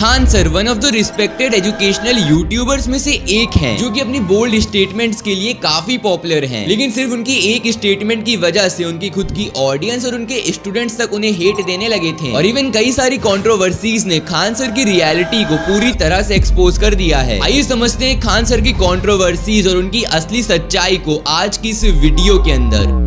Khan sir one of the respected educational YouTubers में से एक हैं, जो कि अपनी बोल्ड स्टेटमेंट्स के लिए काफी पॉपुलर हैं। लेकिन सिर्फ उनकी एक स्टेटमेंट की वजह से उनकी खुद की ऑडियंस और उनके स्टूडेंट्स तक उन्हें हेट देने लगे थे और इवन कई सारी कंट्रोवर्सीज ने खान सर की रियलिटी को पूरी तरह से एक्सपोज कर दिया है। आइए समझते हैं खान सर की कंट्रोवर्सीज और उनकी असली सच्चाई को आज की इस वीडियो के अंदर।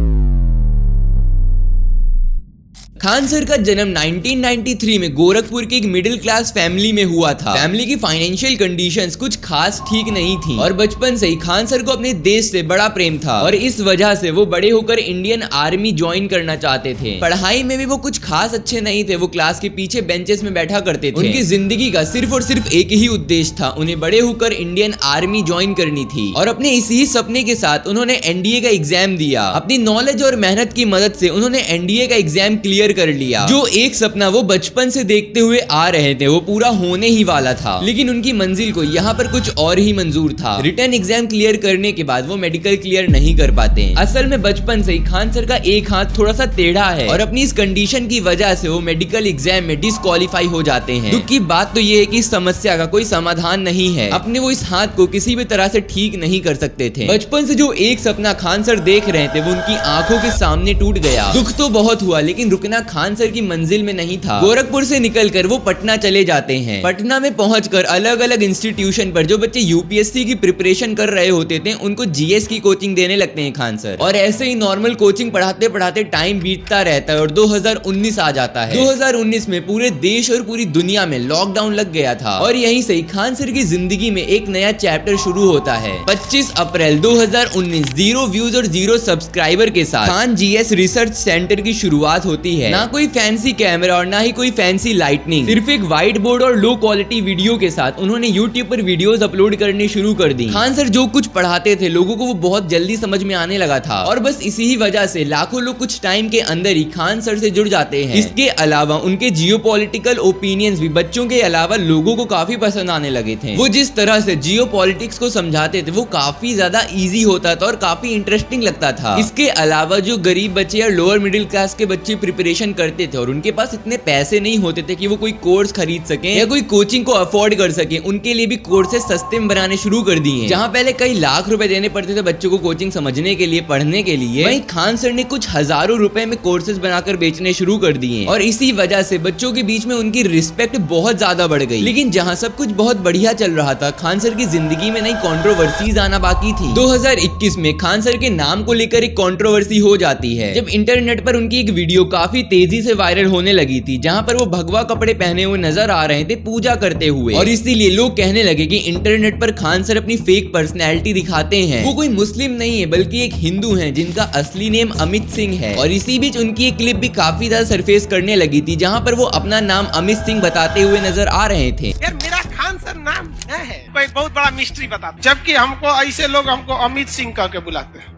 खान सर का जन्म 1993 में गोरखपुर की एक मिडिल क्लास फैमिली में हुआ था। फैमिली की फाइनेंशियल कंडीशंस कुछ खास ठीक नहीं थी और बचपन से ही खान सर को अपने देश से बड़ा प्रेम था और इस वजह से वो बड़े होकर इंडियन आर्मी ज्वाइन करना चाहते थे। पढ़ाई में भी वो कुछ खास अच्छे नहीं थे, वो क्लास के पीछे बेंचेस में बैठा करते थे। उनकी जिंदगी का सिर्फ और सिर्फ एक ही उद्देश्य था, उन्हें बड़े होकर इंडियन आर्मी ज्वाइन करनी थी और अपने इसी सपने के साथ उन्होंने एनडीए का एग्जाम दिया। अपनी नॉलेज और मेहनत की मदद से उन्होंने एनडीए का एग्जाम क्लियर कर लिया। जो एक सपना वो बचपन से देखते हुए आ रहे थे वो पूरा होने ही वाला था, लेकिन उनकी मंजिल को यहाँ पर कुछ और ही मंजूर था। रिटन एग्जाम क्लियर करने के बाद वो मेडिकल क्लियर नहीं कर पाते। असल में बचपन से ही खान सर का एक हाथ थोड़ा सा टेढ़ा है और अपनी इस कंडीशन की वजह से वो मेडिकल एग्जाम में डिस्क्वालीफाई हो जाते हैं। दुख की बात तो ये है कि इस समस्या का कोई समाधान नहीं है। अपने वो इस हाथ को किसी भी तरह से ठीक नहीं कर सकते थे। बचपन से जो एक सपना खान सर देख रहे थे वो उनकी आंखों के सामने टूट गया। दुख तो बहुत हुआ, लेकिन रुकना खान सर की मंजिल में नहीं था। गोरखपुर से निकलकर वो पटना चले जाते हैं। पटना में पहुंचकर अलग अलग इंस्टीट्यूशन पर जो बच्चे यूपीएससी की प्रिपरेशन कर रहे होते थे उनको जीएस की कोचिंग देने लगते हैं खान सर। और ऐसे ही नॉर्मल कोचिंग पढ़ाते पढ़ाते टाइम बीतता रहता है और 2019 आ जाता है। 2019 में पूरे देश और पूरी दुनिया में लॉकडाउन लग गया था और यहीं से ही खान सर की जिंदगी में एक नया चैप्टर शुरू होता है। 25 अप्रैल 2019 0 व्यूज और 0 सब्सक्राइबर के साथ खान जीएस रिसर्च सेंटर की शुरुआत होती है। ना कोई फैंसी कैमरा और ना ही कोई फैंसी लाइटनिंग, सिर्फ एक व्हाइट बोर्ड और लो क्वालिटी वीडियो के साथ उन्होंने यूट्यूब पर वीडियोस अपलोड करनी शुरू कर दी। खान सर जो कुछ पढ़ाते थे लोगों को वो बहुत जल्दी समझ में आने लगा था और बस इसी ही वजह से लाखों लोग कुछ टाइम के अंदर ही खान सर से जुड़ जाते हैं। इसके अलावा उनके जियोपॉलिटिकल ओपिनियंस भी बच्चों के अलावा लोगों को काफी पसंद आने लगे थे। वो जिस तरह से जियोपॉलिटिक्स को समझाते थे वो काफी ज्यादा इजी होता था और काफी इंटरेस्टिंग लगता था। इसके अलावा जो गरीब बच्चे या लोअर मिडिल क्लास के बच्चे प्रिपरेशन करते थे और उनके पास इतने पैसे नहीं होते थे कि वो कोई कोर्स खरीद सके या कोई कोचिंग को अफोर्ड कर सके, उनके लिए भी कोर्सेज सस्ते में बनाने शुरू कर दिए। जहां पहले कई लाख रुपए देने पड़ते थे बच्चों को कोचिंग समझने के लिए, पढ़ने के लिए, वहीं खान सर ने कुछ हजारों रुपए में कोर्सेज बनाकर बेचने शुरू कर दिए और इसी वजह से बच्चों के बीच में उनकी रिस्पेक्ट बहुत ज्यादा बढ़ गई। लेकिन जहां सब कुछ बहुत बढ़िया चल रहा था खान सर की जिंदगी में नई कंट्रोवर्सीज आना बाकी थी। 2021 में खान सर के नाम को लेकर एक कंट्रोवर्सी हो जाती है जब इंटरनेट पर उनकी एक वीडियो काफी तेजी से वायरल होने लगी थी जहां पर वो भगवा कपड़े पहने हुए नजर आ रहे थे पूजा करते हुए और इसीलिए लोग कहने लगे कि इंटरनेट पर खान सर अपनी फेक पर्सनैलिटी दिखाते हैं। वो कोई मुस्लिम नहीं है बल्कि एक हिंदू हैं जिनका असली नेम अमित सिंह है। और इसी बीच उनकी एक क्लिप भी काफी ज्यादा सरफेस करने लगी थी जहां पर वो अपना नाम अमित सिंह बताते हुए नजर आ रहे थे। यार मेरा खान सर नाम है, कोई बहुत बड़ा मिस्ट्री बता, जबकि हमको ऐसे लोग हमको अमित सिंह कह के बुलाते हैं।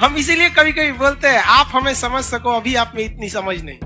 हम इसीलिए कभी कभी बोलते हैं आप हमें समझ सको, अभी आप में इतनी समझ नहीं।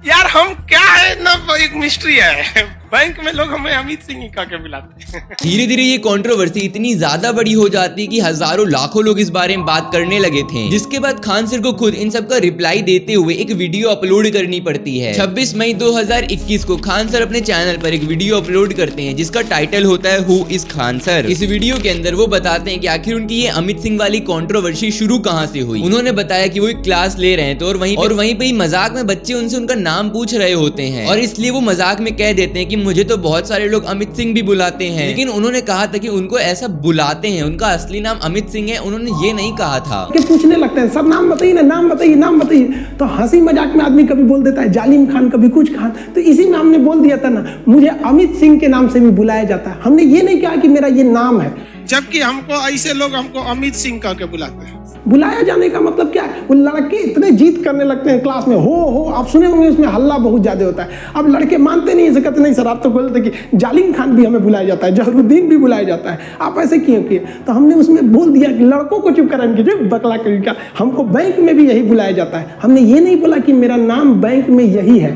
यार हम क्या है ना, एक मिस्ट्री है। बैंक में लोग हमें अमित सिंह ही कह के बुलाते हैं। धीरे धीरे ये कंट्रोवर्सी इतनी ज्यादा बड़ी हो जाती कि हजारों लाखों लोग इस बारे में बात करने लगे थे, जिसके बाद खान सर को खुद इन सब का रिप्लाई देते हुए एक वीडियो अपलोड करनी पड़ती है। 26 मई 2021 को खान सर अपने चैनल पर एक वीडियो अपलोड करते हैं जिसका टाइटल होता है हु इज खान सर। इस वीडियो के अंदर वो बताते हैं कि आखिर उनकी ये अमित सिंह वाली कंट्रोवर्सी शुरू कहाँ से हुई। उन्होंने बताया कि वो एक क्लास ले रहे थे और वहीं पे ही मजाक में बच्चे उनसे उनका नाम पूछ रहे होते हैं और इसलिए वो मजाक में कह देते हैं कि मुझे तो बहुत सारे लोग अमित सिंह भी बुलाते हैं, लेकिन उन्होंने कहा था कि उनको ऐसा बुलाते हैं, उनका असली नाम अमित सिंह है, उन्होंने ये नहीं कहा था। कि पूछने लगते हैं सब नाम बताइए ना, नाम बताइए, नाम बताइए, तो हंसी मजाक में आदमी कभी बोल देता है जालिम खान, कभी कुछ खान, तो इसी में हमने बोल दिया था ना मुझे अमित सिंह के नाम से भी बुलाया जाता है। हमने ये नहीं कहा कि मेरा ये नाम है, जबकि हमको ऐसे लोग हमको अमित सिंह कह के बुलाते हैं। बुलाया जाने का मतलब क्या है, वो लड़के इतने जीत करने लगते हैं क्लास में, हो आप सुने होंगे उसमें हल्ला बहुत ज्यादा होता है। अब लड़के मानते नहीं, कहते नहीं सर, आप तो बोलते कि जालिम खान भी हमें बुलाया जाता है, जहरुद्दीन भी बुलाया जाता है, आप ऐसे क्यों किए? तो हमने उसमें बोल दिया कि लड़कों को चुप कराने की जो बकला करी, हमको बैंक में भी यही बुलाया जाता है। हमने ये नहीं बोला कि मेरा नाम बैंक में यही है।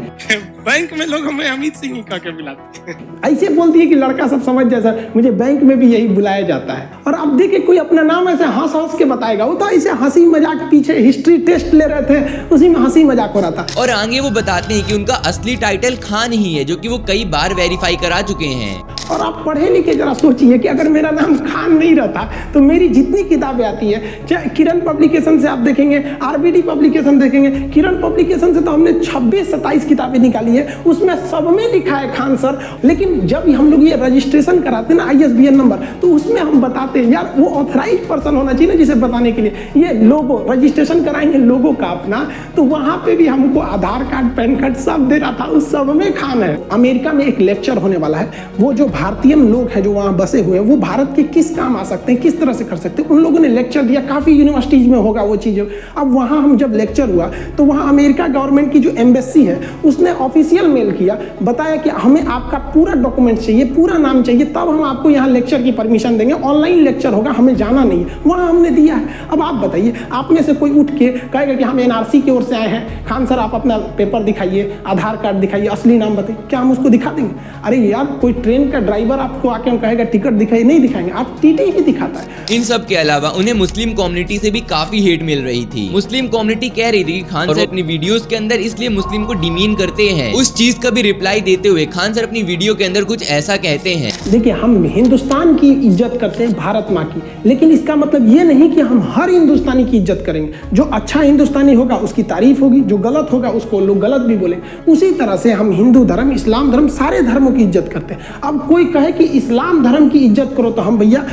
बैंक में लोग हमें अमित सिंह ही कह के बुलाते हैं। ऐसे बोलती है कि लड़का सब समझ जाए सर, मुझे बैंक में भी यही बुलाया जाता है। और अब देखिए कोई अपना नाम ऐसे हंस हंस के बताएगा, वो तो ऐसे हंसी मजाक पीछे हिस्ट्री टेस्ट ले रहे थे, उसी में हंसी मजाक हो रहा था। और आगे वो बताते हैं कि उनका असली टाइटल खान ही है, जो कि वो कई बार वेरीफाई करा चुके हैं। और आप पढ़े लिखे जरा सोचिए कि अगर मेरा नाम खान नहीं रहता तो मेरी जितनी किताबें आती है, चाहे किरण पब्लिकेशन से आप देखेंगे, आरबीडी पब्लिकेशन देखेंगे, किरण पब्लिकेशन से तो हमने 26-27 किताबें निकाली है, उसमें सब में लिखा है खान सर। लेकिन जब हम लोग ये रजिस्ट्रेशन कराते हैं ना ISBN नंबर, तो उसमें हम बताते हैं यार वो ऑथराइज पर्सन होना चाहिए ना जिसे बताने के लिए। ये लोगो रजिस्ट्रेशन कराएंगे लोगो का अपना, तो वहां पे भी हमको आधार कार्ड पैन कार्ड सब दे रहा था, उस सब में खान है। अमेरिका में एक लेक्चर होने वाला है, वो जो भारतीय लोग हैं जो वहाँ बसे हुए हैं, वो भारत के किस काम आ सकते हैं, किस तरह से कर सकते हैं, उन लोगों ने लेक्चर दिया। काफ़ी यूनिवर्सिटीज़ में होगा वो चीज़। अब वहाँ हम जब लेक्चर हुआ तो वहाँ अमेरिका गवर्नमेंट की जो एम्बेसी है उसने ऑफिशियल मेल किया, बताया कि हमें आपका पूरा डॉक्यूमेंट चाहिए, पूरा नाम चाहिए, तब हम आपको यहाँ लेक्चर की परमिशन देंगे। ऑनलाइन लेक्चर होगा, हमें जाना नहीं है। वहाँ हमने दिया है। अब आप बताइए, आप में से कोई उठ के कहेगा कि हम NRC की ओर से आए हैं, खान सर आप अपना पेपर दिखाइए, आधार कार्ड दिखाइए, असली नाम बताइए, क्या हम उसको दिखा देंगे? अरे यार, कोई ट्रेन का ड्राइवर आपको आके हम कहेगा टिकट दिखाइए, नहीं दिखाएंगे, आप TT ही दिखाता है। इन सब के अलावा उन्हें मुस्लिम कम्युनिटी से भी काफी हेट मिल रही थी। मुस्लिम कम्युनिटी कह रही थी कि खान सर अपनी वीडियोस के अंदर इसलिए मुस्लिम को डिमीन करते हैं। उस चीज का भी रिप्लाई देते हुए खान सर अपनी वीडियो के अंदर कुछ ऐसा कहते हैं। देखिए, हम हिंदुस्तान की इज्जत करते हैं, भारत माँ की, लेकिन इसका मतलब ये नहीं कि हम हर हिंदुस्तानी की इज्जत करेंगे। जो अच्छा हिंदुस्तानी होगा उसकी तारीफ होगी, जो गलत होगा उसको लोग गलत भी बोलेंगे। उसी तरह से हम हिंदू धर्म, इस्लाम धर्म, सारे धर्मों की इज्जत करते हैं। अब कोई कहे कि इस्लाम धर्म की इज्जत करो तो हम भैया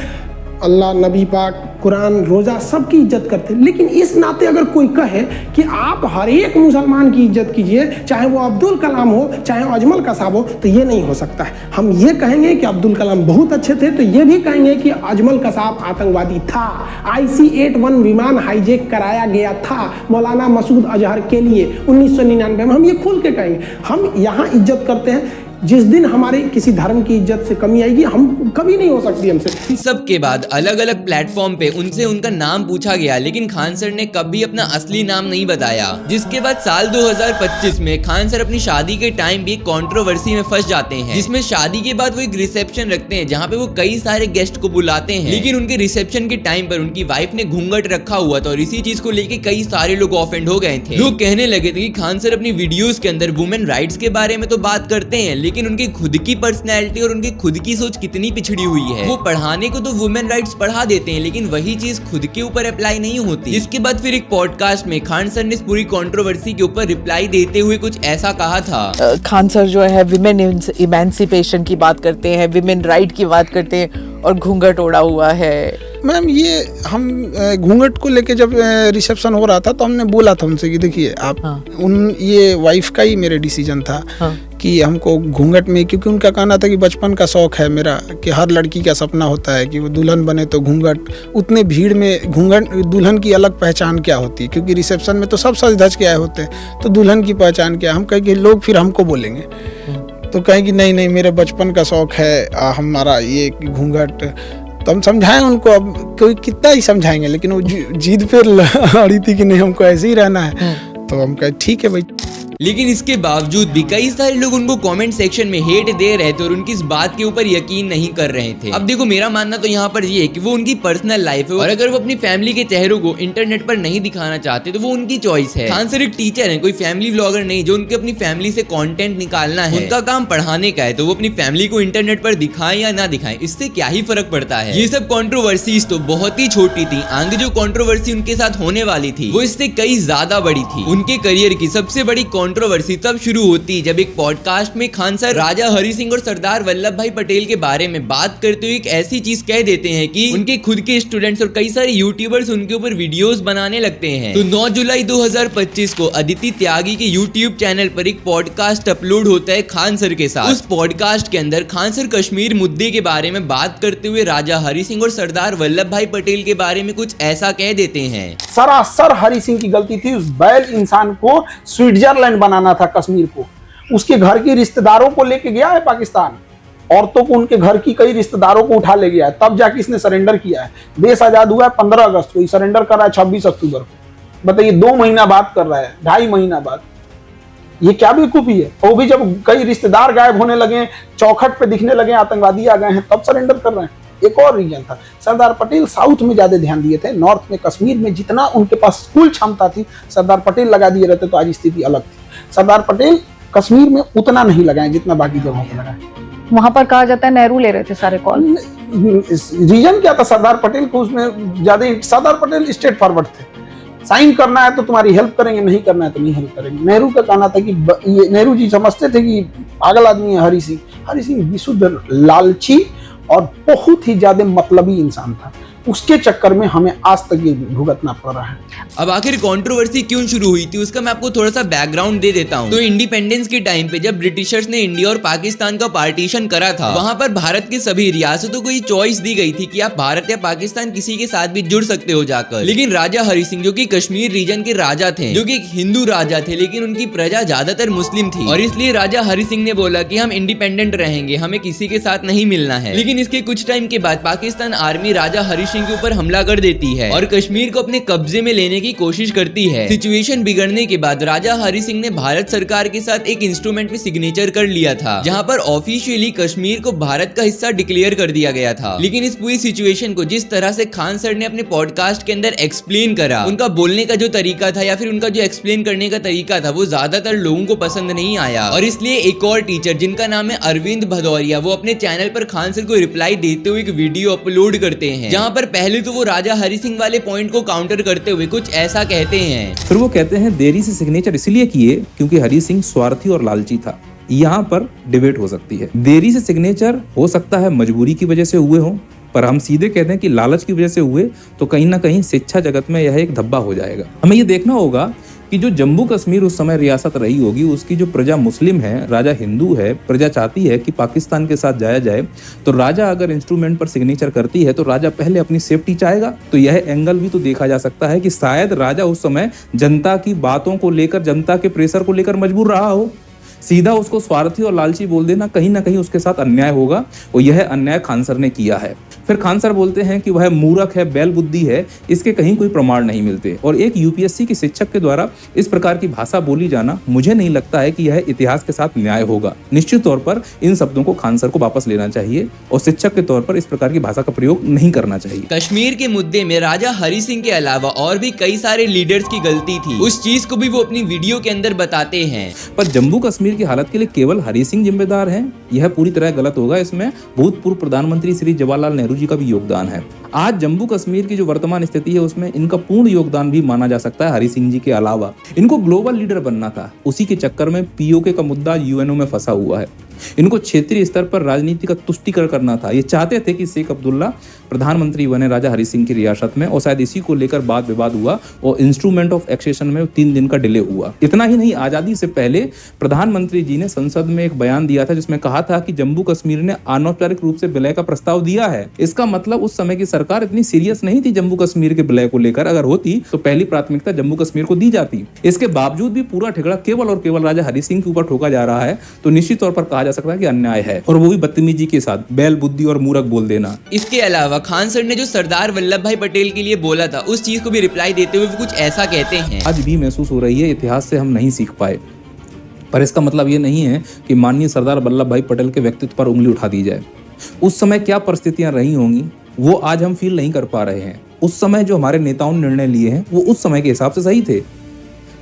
अल्लाह, नबी पाक, कुरान, रोज़ा सबकी इज्जत करते हैं। लेकिन इस नाते अगर कोई कहे कि आप हर एक मुसलमान की इज्जत कीजिए, चाहे वो अब्दुल कलाम हो, चाहे अजमल कसाब हो, तो ये नहीं हो सकता है। हम ये कहेंगे कि अब्दुल कलाम बहुत अच्छे थे, तो ये भी कहेंगे कि अजमल कसाब आतंकवादी था। IC-81 विमान हाईजैक कराया गया था मौलाना मसूद अजहर के लिए 1999 में। हम ये खुल के कहेंगे। हम यहाँ इज्जत करते हैं। जिस दिन हमारे किसी धर्म की इज्जत से कमी आएगी, हम कभी नहीं हो सकती हमसे। इन सब के बाद अलग अलग प्लेटफॉर्म पे उनसे उनका नाम पूछा गया, लेकिन खान सर ने कभी अपना असली नाम नहीं बताया। जिसके बाद साल 2025 में खान सर अपनी शादी के टाइम भी कंट्रोवर्सी में फंस जाते हैं, जिसमें शादी के बाद वो एक रिसेप्शन रखते हैं जहाँ पे वो कई सारे गेस्ट को बुलाते हैं। लेकिन उनके रिसेप्शन के टाइम पर उनकी वाइफ ने घूंघट रखा हुआ था और इसी चीज को लेके कई सारे लोग ऑफेंड हो गए थे। लोग कहने लगे थे कि खान सर अपनी वीडियोस के अंदर वुमेन राइट्स के बारे में तो बात करते हैं, लेकिन उनकी खुद की पर्सनैलिटी और उनकी खुद की सोच कितनी पिछड़ी हुई है। वो पढ़ाने को तो वुमेन राइट्स पढ़ा देते हैं, लेकिन वही चीज खुद के ऊपर अप्लाई नहीं होती। इसके बाद फिर एक पॉडकास्ट में खान सर ने इस पूरी कंट्रोवर्सी के ऊपर रिप्लाई देते हुए कुछ ऐसा कहा था। खान सर जो है विमेन इमेंसिपेशन की बात करते हैं, विमेन राइट की बात करते हैं और घूंघट ओढ़ा हुआ है। मैम, ये हम घूंघट को लेके जब रिसेप्शन हो रहा था तो हमने बोला था उनसे कि देखिए आप ये वाइफ का ही मेरे डिसीजन था कि हमको घूंघट में, क्योंकि उनका कहना था कि बचपन का शौक है मेरा कि हर लड़की का सपना होता है कि वो दुल्हन बने तो घूंघट। उतने भीड़ में घूंघट, दुल्हन की अलग पहचान क्या होती है, क्योंकि रिसेप्शन में तो सब सज धज के आए होते हैं, तो दुल्हन की पहचान क्या। हम कहें कि लोग फिर हमको बोलेंगे, तो कहें कि नहीं नहीं मेरे बचपन का शौक है हमारा ये घूंघट। तो हम समझाएं उनको, अब कोई कितना ही समझाएंगे, लेकिन वो जिद पे अड़ी थी कि नहीं हमको ऐसे ही रहना है। तो हम कहे ठीक है भाई। लेकिन इसके बावजूद भी कई सारे लोग उनको कमेंट सेक्शन में हेट दे रहे थे और उनकी इस बात के ऊपर यकीन नहीं कर रहे थे। अब देखो, मेरा मानना तो यहाँ पर ये है कि वो उनकी पर्सनल लाइफ है और अगर वो अपनी फैमिली के चेहरों को इंटरनेट पर नहीं दिखाना चाहते तो वो उनकी चॉइस है। खान सर एक टीचर है, कोई फैमिली व्लॉगर नहीं जो उनके अपनी फैमिली से कंटेंट निकालना है। उनका काम पढ़ाने का है, तो वो अपनी फैमिली को इंटरनेट पर दिखाएं या ना दिखाएं, इससे क्या ही फर्क पड़ता है। ये सब कंट्रोवर्सीज तो बहुत ही छोटी थी, आगे जो कंट्रोवर्सी उनके साथ होने वाली थी वो इससे कई ज्यादा बड़ी थी। उनके करियर की सबसे बड़ी कंट्रोवर्सी तब शुरू होती जब एक पॉडकास्ट में खान सर राजा हरि सिंह और सरदार वल्लभ भाई पटेल के बारे में बात करते हुए एक ऐसी चीज कह देते हैं कि उनके खुद के स्टूडेंट्स और कई सारे यूट्यूबर्स उनके ऊपर वीडियोस बनाने लगते हैं। तो 9 जुलाई 2025 को अदिति त्यागी के यूट्यूब चैनल पर एक पॉडकास्ट अपलोड होता है खान सर के साथ। उस पॉडकास्ट के अंदर खान सर कश्मीर मुद्दे के बारे में बात करते हुए राजा हरि सिंह और सरदार वल्लभ भाई पटेल के बारे में कुछ ऐसा कह देते हैं। सरासर हरि सिंह की गलती थी, उस बैल इंसान को स्विट्जरलैंड बनाना था कश्मीर को। उसके घर के रिश्तेदारों को लेके गया है पाकिस्तान, औरतों को उनके घर की कई रिश्तेदारों को उठा ले गया है, तब जाके इसने सरेंडर किया है। देश आजाद हुआ है 15 अगस्त को, सरेंडर कर रहा है 26 अक्टूबर को। बताइए, 2 महीना बाद कर रहा है, 2.5 महीना बाद। ये क्या बेवकूफी है। वो भी जब कई रिश्तेदार गायब होने लगे, चौखट पे दिखने लगे आतंकवादी आ गए हैं, तब सरेंडर कर रहे हैं। एक और रीजन था, सरदार पटेल साउथ में ज्यादा ध्यान दिए थे, नॉर्थ में कश्मीर में जितना उनके पास स्कूल क्षमता थी सरदार पटेल लगा दिए रहते तो आज स्थिति अलग थी। सरदार पटेल कश्मीर में उतना नहीं लगाए जितना बाकी जगहों पर लगाए। वहां पर कहा जाता है नेहरू ले रहे थे सारे कॉल। रीजन क्या था, सरदार पटेल को उसमें ज्यादा, सरदार पटेल स्ट्रेट फॉरवर्ड थे, साइन करना है तो तुम्हारी हेल्प करेंगे, नहीं करना है तो नहीं हेल्प करेंगे। नेहरू का कहना था कि नेहरू जी समझते थे कि पागल आदमी है हरि सिंह। हरि सिंह विशुद्ध लालची और बहुत ही ज्यादा मतलबी इंसान था, उसके चक्कर में हमें आज तक ये भुगतना पड़ रहा है। अब आखिर कंट्रोवर्सी क्यों शुरू हुई थी उसका मैं आपको थोड़ा सा बैकग्राउंड दे देता हूँ। तो इंडिपेंडेंस के टाइम पे जब ब्रिटिशर्स ने इंडिया और पाकिस्तान का पार्टीशन करा था, वहाँ पर भारत की सभी रियासतों को ये चॉइस दी गई थी कि आप भारत या पाकिस्तान किसी के साथ भी जुड़ सकते हो जाकर। लेकिन राजा हरि सिंह जो कि कश्मीर रीजन के राजा थे, जो कि एक हिंदू राजा थे, लेकिन उनकी प्रजा ज्यादातर मुस्लिम थी, और इसलिए राजा हरि सिंह ने बोला कि हम इंडिपेंडेंट रहेंगे, हमें किसी के साथ नहीं मिलना है। लेकिन इसके कुछ टाइम के बाद पाकिस्तान आर्मी राजा हरि सिंह के ऊपर हमला कर देती है और कश्मीर को अपने कब्जे में लेने की कोशिश करती है। सिचुएशन बिगड़ने के बाद राजा हरि सिंह ने भारत सरकार के साथ एक इंस्ट्रूमेंट में सिग्नेचर कर लिया था, जहां पर ऑफिशियली कश्मीर को भारत का हिस्सा डिक्लेयर कर दिया गया था। लेकिन इस पूरी सिचुएशन को जिस तरह से खान सर ने अपने पॉडकास्ट के अंदर एक्सप्लेन करा, उनका बोलने का जो तरीका था या फिर उनका जो एक्सप्लेन करने का तरीका था, वो ज्यादातर लोगों को पसंद नहीं आया। और इसलिए एक और टीचर जिनका नाम है अरविंद भदौरिया, वो अपने चैनल पर खान सर को रिप्लाई देते हुए एक वीडियो अपलोड करते हैं, जहां पर पहले तो वो राजा हरि सिंह वाले पॉइंट को काउंटर करते हुए कुछ ऐसा कहते हैं। फिर वो कहते हैं देरी से सिग्नेचर इसलिए किए क्योंकि हरि सिंह स्वार्थी और लालची था। यहाँ पर डिबेट हो सकती है। देरी से सिग्नेचर हो सकता है मजबूरी की वजह से हुए हों, पर हम सीधे कहते हैं कि लालच की वजह से हुए तो कहीं ना कहीं शिक्षा जगत में यह एक धब्बा हो जाएगा। हमें ये देखना होगा कि जो जम्मू कश्मीर उस समय रियासत रही होगी, उसकी जो प्रजा मुस्लिम है, राजा हिंदू है, प्रजा चाहती है कि पाकिस्तान के साथ जाया जाए, तो राजा अगर इंस्ट्रूमेंट पर सिग्नेचर करती है तो राजा पहले अपनी सेफ्टी चाहेगा। तो यह एंगल भी तो देखा जा सकता है कि शायद राजा उस समय जनता की बातों को लेकर, जनता के प्रेशर को लेकर मजबूर रहा हो। सीधा उसको स्वार्थी और लालची बोल देना कहीं ना कहीं उसके साथ अन्याय होगा, और यह अन्याय खान सर ने किया है। फिर खान सर बोलते हैं कि वह मूर्ख है, बैल बुद्धि है, इसके कहीं कोई प्रमाण नहीं मिलते। और एक यूपीएससी के शिक्षक के द्वारा इस प्रकार की भाषा बोली जाना, मुझे नहीं लगता है कि यह इतिहास के साथ न्याय होगा। निश्चित तौर पर इन शब्दों को खान सर को वापस लेना चाहिए और शिक्षक के तौर पर इस प्रकार की भाषा का प्रयोग नहीं करना चाहिए। कश्मीर के मुद्दे में राजा हरि सिंह के अलावा और भी कई सारे लीडर्स की गलती थी, उस चीज को भी वो अपनी वीडियो के अंदर बताते हैं। पर जम्मू कश्मीर की हालत के लिए केवल हरि सिंह जिम्मेदार हैं, यह पूरी तरह गलत होगा। इसमें भूतपूर्व प्रधानमंत्री श्री जवाहरलाल नेहरू जी का भी योगदान है। आज जम्मू कश्मीर की जो वर्तमान स्थिति है उसमें इनका पूर्ण योगदान भी माना जा सकता है। हरि सिंह जी के अलावा इनको ग्लोबल लीडर बनना था, उसी के चक्कर में पीओके का मुद्दा यूएनओ में फंसा हुआ है। इनको क्षेत्रीय स्तर पर राजनीति का तुष्टीकरण करना था। ये चाहते थे कि शेख अब्दुल्ला प्रधानमंत्री बने राजा हरि सिंह की रियासत में, और शायद इसी को लेकर वाद विवाद हुआ और इंस्ट्रूमेंट ऑफ एक्सेशन में 3 दिन का डिले हुआ। इतना ही नहीं, आजादी से पहले प्रधानमंत्री जी ने संसद में एक बयान दिया था जिसमें कहा था कि जम्मू कश्मीर ने अनौपचारिक रूप से विलय का प्रस्ताव दिया है। इसका मतलब उस समय की सरकार इतनी सीरियस नहीं थी जम्मू कश्मीर के विलय को लेकर। अगर होती तो पहली प्राथमिकता जम्मू कश्मीर को दी जाती। इसके बावजूद भी पूरा ठिकरा केवल और केवल राजा हरि सिंह के ऊपर ठोका जा रहा है, तो निश्चित तौर पर कहा जा सकता है कि अन्याय है, और वो भी बदतमीजी के साथ, बैल बुद्धि और मूर्ख बोल देना। इसके अलावा खान सर ने जो सरदार वल्लभ भाई पटेल के लिए बोला था, उस चीज को भी रिप्लाई देते हुए कुछ ऐसा कहते हैं। आज भी महसूस हो रही है इतिहास से हम नहीं सीख पाए, पर इसका मतलब ये नहीं है कि माननीय सरदार वल्लभ भाई पटेल के व्यक्तित्व पर उंगली उठा दी जाए। उस समय क्या परिस्थितियां रही होंगी वो आज हम फील नहीं कर पा रहे हैं। उस समय जो हमारे नेताओं ने निर्णय लिए हैं वो उस समय के हिसाब से सही थे।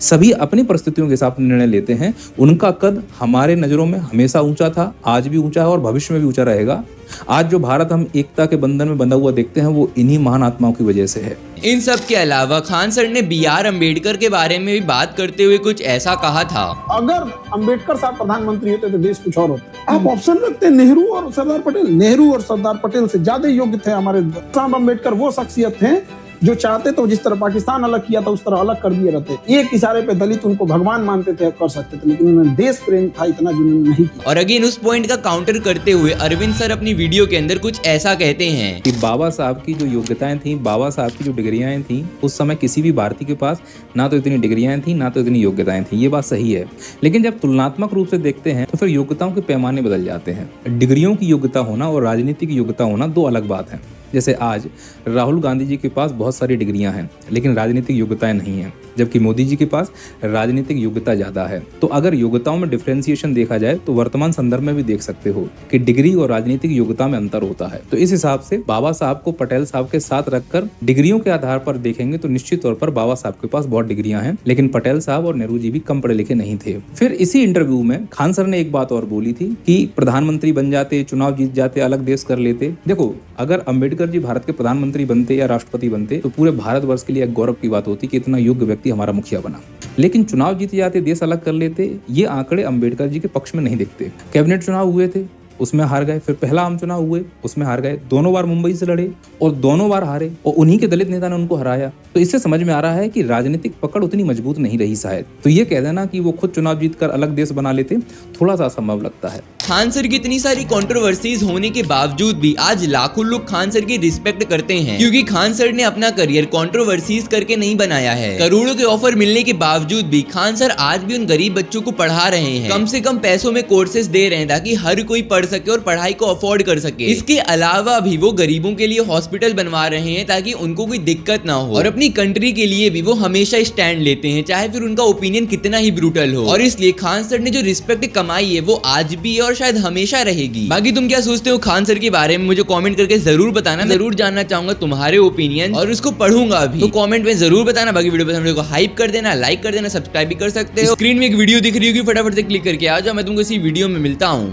सभी अपनी परिस्थितियों के हिसाब से निर्णय लेते हैं। उनका कद हमारे नजरों में हमेशा ऊंचा था, आज भी ऊंचा है और भविष्य में भी ऊंचा रहेगा। आज जो भारत हम एकता के बंधन में बंधा हुआ देखते हैं वो इन्हीं महान आत्माओं की वजह से है। इन सब के अलावा खान सर ने BR अम्बेडकर के बारे में भी बात करते हुए कुछ ऐसा कहा था। अगर अम्बेडकर साहब प्रधानमंत्री होते तो देश कुछ और होता। आप ऑप्शन रखते नेहरू और सरदार पटेल। नेहरू और सरदार पटेल से ज्यादा योग्य थे हमारे साहब अम्बेडकर। वो शख्सियत थे जो चाहते तो जिस तरह पाकिस्तान अलग किया था उस तरह अलग कर दिए रहते। एक इशारे पे दलित उनको भगवान मानते थे, कर सकते थे, लेकिन उन्होंने देश प्रेम था इतना जिन्होंने नहीं किया। और अगेन उस पॉइंट का काउंटर करते हुए अरविंद सर अपनी वीडियो के अंदर कुछ ऐसा कहते हैं कि बाबा साहब की जो योग्यताएं थी, बाबा साहब की जो डिग्रियां थी, उस समय किसी भी भारतीय के पास ना तो इतनी डिग्रियां थी ना तो इतनी योग्यताएं थी। ये बात सही है, लेकिन जब तुलनात्मक रूप से देखते हैं तो फिर योग्यताओं के पैमाने बदल जाते हैं। डिग्रियों की योग्यता होना और राजनीति की योग्यता होना दो अलग बात है। जैसे आज राहुल गांधी जी के पास बहुत बहुत सारी डिग्रियां हैं लेकिन राजनीतिक योग्यताएं नहीं है, जबकि मोदी जी के पास राजनीतिक योग्यता ज्यादा है। तो अगर योग्यताओं में डिफरेंशिएशन देखा जाए तो वर्तमान संदर्भ में भी देख सकते हो कि डिग्री और राजनीतिक योग्यता में अंतर होता है। तो इस हिसाब से बाबा साहब को पटेल साहब के साथ रखकर डिग्रियों के आधार पर देखेंगे तो निश्चित तौर पर बाबा साहब के पास बहुत डिग्रियां हैं, लेकिन पटेल साहब और नेहरू जी भी कम पढ़े लिखे नहीं थे। फिर इसी इंटरव्यू में खान सर ने एक बात और बोली थी कि प्रधानमंत्री बन जाते, चुनाव जीत जाते, अलग देश कर लेते। देखो, अगर अंबेडकर जी भारत के प्रधानमंत्री बनते या राष्ट्रपति बनते तो पूरे भारतवर्ष के लिए एक गौरव की बात होती कि इतना योग्य व्यक्ति हमारा मुखिया बना। लेकिन चुनाव जीत जाते, देश अलग कर लेते, ये आंकड़े अंबेडकर जी के पक्ष में नहीं दिखते। कैबिनेट चुनाव हुए थे, उसमें हार गए, फिर पहला आम चुनाव हुए, उसमें हार गए, दोनों बार मुंबई से लड़े और दोनों बार हारे और उन्हीं के दलित नेता ने उनको हराया। तो इससे समझ में आ रहा है कि राजनीतिक पकड़ उतनी मजबूत नहीं रही शायद। तो ये कह देना कि वो खुद चुनाव जीतकर अलग देश बना लेते थोड़ा सा असंभव लगता है। खान सर की इतनी सारी कंट्रोवर्सीज होने के बावजूद भी आज लाखों लोग खान सर की रिस्पेक्ट करते हैं, क्योंकि खान सर ने अपना करियर कंट्रोवर्सीज करके नहीं बनाया है। करोड़ों के ऑफर मिलने के बावजूद भी खान सर आज भी उन गरीब बच्चों को पढ़ा रहे हैं, कम से कम पैसों में कोर्सेज दे रहे हैं ताकि हर कोई पढ़ सके और पढ़ाई को अफोर्ड कर सके। इसके अलावा भी वो गरीबों के लिए हॉस्पिटल बनवा रहे हैं ताकि उनको कोई दिक्कत ना हो, और अपनी कंट्री के लिए भी वो हमेशा स्टैंड लेते हैं, चाहे फिर उनका ओपिनियन कितना ही ब्रूटल हो। और इसलिए खान सर ने जो रिस्पेक्ट कमाई है वो आज भी और शायद हमेशा रहेगी। बाकी तुम क्या सोचते हो खान सर के बारे में मुझे कमेंट करके जरूर बताना, जरूर जानना चाहूंगा तुम्हारे ओपिनियन और उसको पढ़ूंगा भी, तो कमेंट में जरूर बताना। बाकी वीडियो पसंद को हाइप कर देना, लाइक कर देना, सब्सक्राइब भी कर सकते हो। स्क्रीन में एक वीडियो दिख रही होगी, फटाफट से क्लिक करके आ जाओ। मैं तुमको इसी वीडियो में मिलता हूँ।